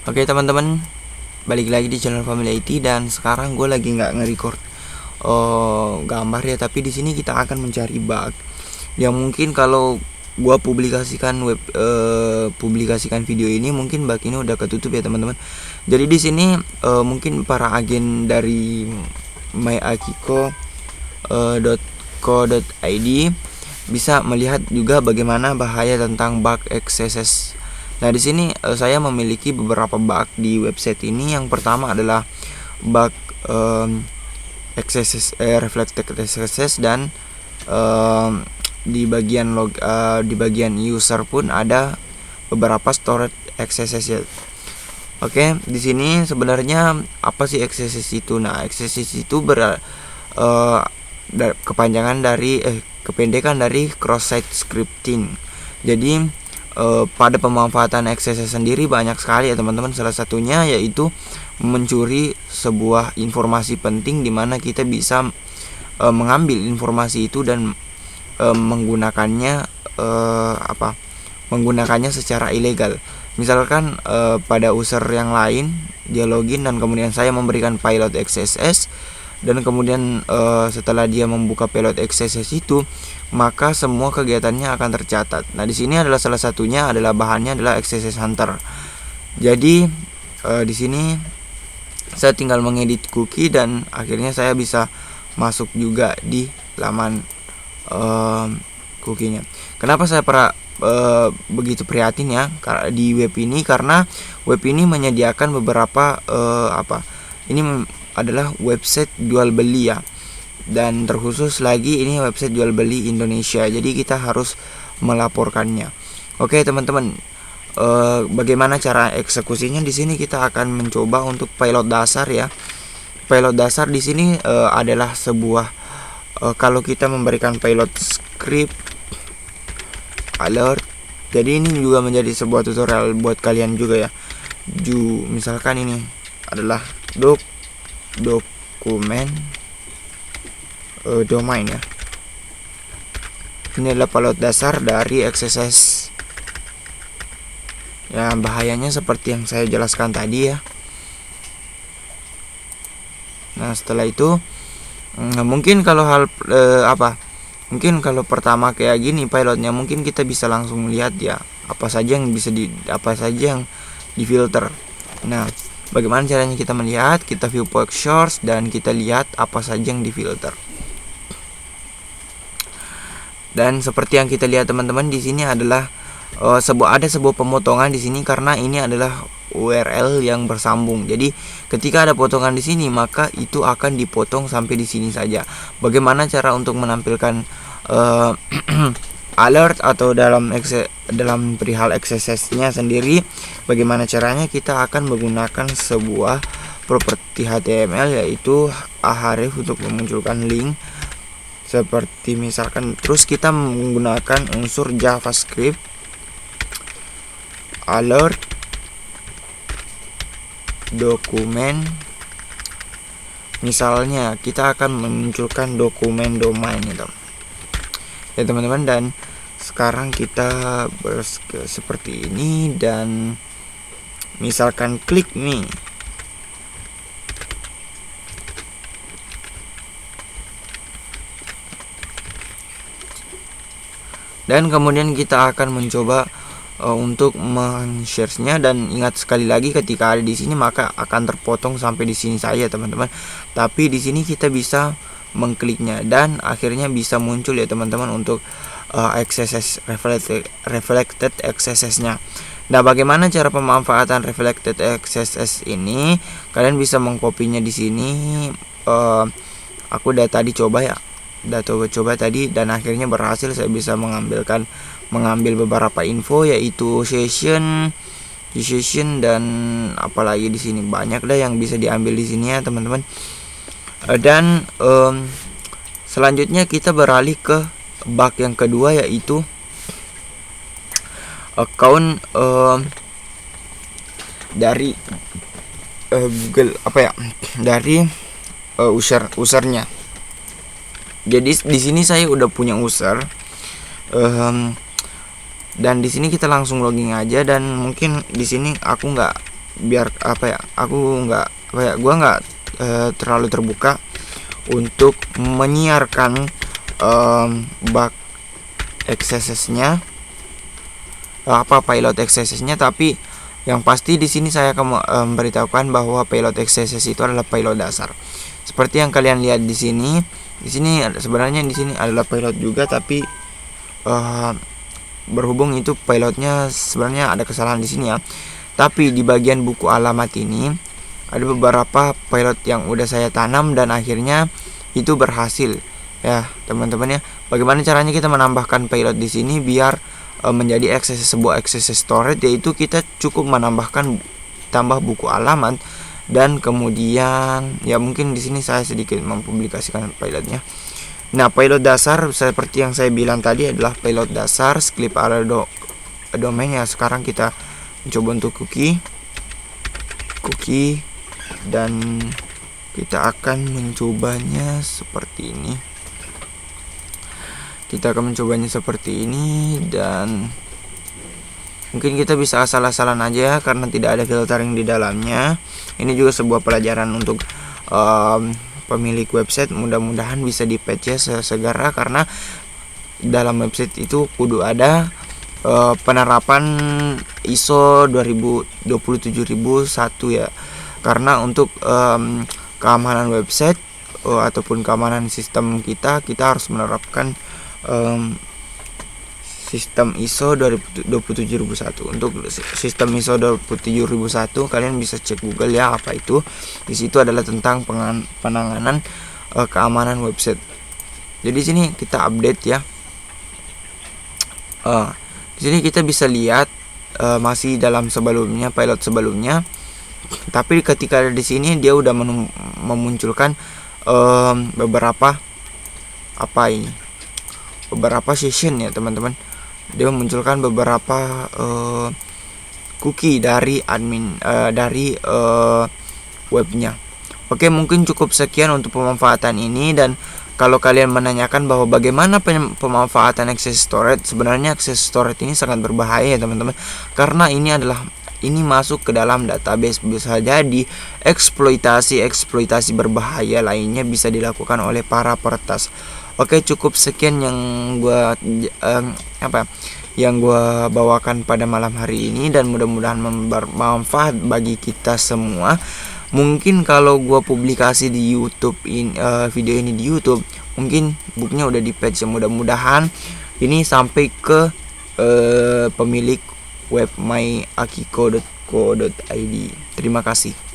Oke teman-teman, balik lagi di channel Family IT dan sekarang gue lagi nggak nge-record gambar ya, tapi di sini kita akan mencari bug yang mungkin kalau gue publikasikan video ini mungkin bug ini udah ketutup ya teman-teman. Jadi di sini mungkin para agen dari myakiko.co.id bisa melihat juga bagaimana bahaya tentang bug XSS. Nah, di sini saya memiliki beberapa bug di website ini. Yang pertama adalah bug reflected XSS, dan di bagian user pun ada beberapa storage XSS ya. Oke, di sini sebenarnya apa sih XSS itu? Nah, XSS itu kependekan dari cross-site scripting. Jadi pada pemanfaatan XSS sendiri banyak sekali ya teman-teman. Salah satunya yaitu mencuri sebuah informasi penting, di mana kita bisa mengambil informasi itu dan menggunakannya secara ilegal. Misalkan pada user yang lain dia login dan kemudian saya memberikan payload XSS, dan kemudian setelah dia membuka payload XSS itu, maka semua kegiatannya akan tercatat. Nah, di sini adalah salah satunya adalah bahannya adalah XSS Hunter. Jadi di sini saya tinggal mengedit cookie dan akhirnya saya bisa masuk juga di laman cookie-nya. Kenapa saya begitu prihatin ya di web ini? Karena web ini menyediakan beberapa ini adalah website jual beli ya, dan terkhusus lagi ini website jual beli Indonesia, jadi kita harus melaporkannya. Oke teman-teman, bagaimana cara eksekusinya? Di sini kita akan mencoba untuk payload dasar ya. Payload dasar di sini adalah sebuah kalau kita memberikan payload script alert. Jadi ini juga menjadi sebuah tutorial buat kalian juga ya. Misalkan ini adalah dokumen domain ya. Ini adalah payload dasar dari XSS. Ya, bahayanya seperti yang saya jelaskan tadi ya. Nah, setelah itu mungkin kalau mungkin kalau pertama kayak gini payloadnya, mungkin kita bisa langsung lihat ya apa saja yang difilter. Nah, bagaimana caranya kita melihat? Kita view pictures dan kita lihat apa saja yang difilter. Dan seperti yang kita lihat teman-teman, di sini adalah ada sebuah pemotongan di sini karena ini adalah URL yang bersambung. Jadi ketika ada potongan di sini, maka itu akan dipotong sampai di sini saja. Bagaimana cara untuk menampilkan alert atau dalam perihal XSS-nya sendiri? Bagaimana caranya? Kita akan menggunakan sebuah properti HTML yaitu ahref untuk memunculkan link seperti misalkan, terus kita menggunakan unsur JavaScript alert dokumen. Misalnya kita akan memunculkan dokumen domain ya teman-teman, dan sekarang kita seperti ini dan misalkan klik nih. Dan kemudian kita akan mencoba untuk men-share-nya, dan ingat sekali lagi ketika ada di sini maka akan terpotong sampai di sini saja teman-teman. Tapi di sini kita bisa mengkliknya dan akhirnya bisa muncul ya teman-teman untuk XSS reflected XSS-nya. Nah, bagaimana cara pemanfaatan reflected XSS ini? Kalian bisa mengkopinya di sini. Aku udah tadi coba tadi dan akhirnya berhasil. Saya bisa mengambil beberapa info yaitu session dan apalagi di sini banyak yang bisa diambil di sini ya teman-teman. Dan selanjutnya kita beralih ke bug yang kedua yaitu account dari Google dari usernya. Jadi di sini saya udah punya user, dan di sini kita langsung login aja, dan mungkin di sini aku nggak biar apa ya, aku nggak apa ya, gua nggak terlalu terbuka untuk menyiarkan bug XSS-nya, apa payload XSS-nya, tapi yang pasti di sini saya akan memberitahukan bahwa payload XSS itu adalah payload dasar. Seperti yang kalian lihat di sini. Di sini sebenarnya di sini adalah payload juga, tapi berhubung itu payloadnya sebenarnya ada kesalahan di sini ya. Tapi di bagian buku alamat ini ada beberapa payload yang udah saya tanam dan akhirnya itu berhasil ya teman-teman ya. Bagaimana caranya kita menambahkan payload di sini biar menjadi sebuah XSS storage, yaitu kita cukup menambahkan tambah buku alamat dan kemudian ya mungkin di sini saya sedikit mempublikasikan payloadnya. Nah, payload dasar seperti yang saya bilang tadi adalah payload dasar script area domain ya. Sekarang kita coba untuk cookie dan kita akan mencobanya seperti ini. Dan mungkin kita bisa asal-asalan aja karena tidak ada filtering di dalamnya. Ini juga sebuah pelajaran untuk pemilik website. Mudah-mudahan bisa di patch ya segera, karena dalam website itu kudu ada penerapan ISO 27001 ya, karena untuk keamanan website ataupun keamanan sistem kita harus menerapkan sistem ISO 27001. Untuk sistem ISO 27001 kalian bisa cek Google ya apa itu. Di situ adalah tentang penanganan keamanan website. Jadi sini kita update ya. Di sini kita bisa lihat masih dalam sebelumnya, pilot sebelumnya. Tapi ketika ada di sini dia udah memunculkan beberapa session ya teman-teman. Dia memunculkan beberapa cookie dari admin dari webnya. Oke, mungkin cukup sekian untuk pemanfaatan ini. Dan kalau kalian menanyakan bahwa bagaimana pemanfaatan access storage, sebenarnya access storage ini sangat berbahaya ya teman-teman, karena ini masuk ke dalam database. Bisa jadi eksploitasi berbahaya lainnya bisa dilakukan oleh para peretas. Oke, cukup sekian yang gua bawakan pada malam hari ini, dan mudah-mudahan bermanfaat bagi kita semua. Mungkin kalau gua publikasi di YouTube video ini di YouTube, mungkin booknya udah di patch ya. Mudah-mudahan ini sampai ke pemilik web myakiko.co.id. Terima kasih.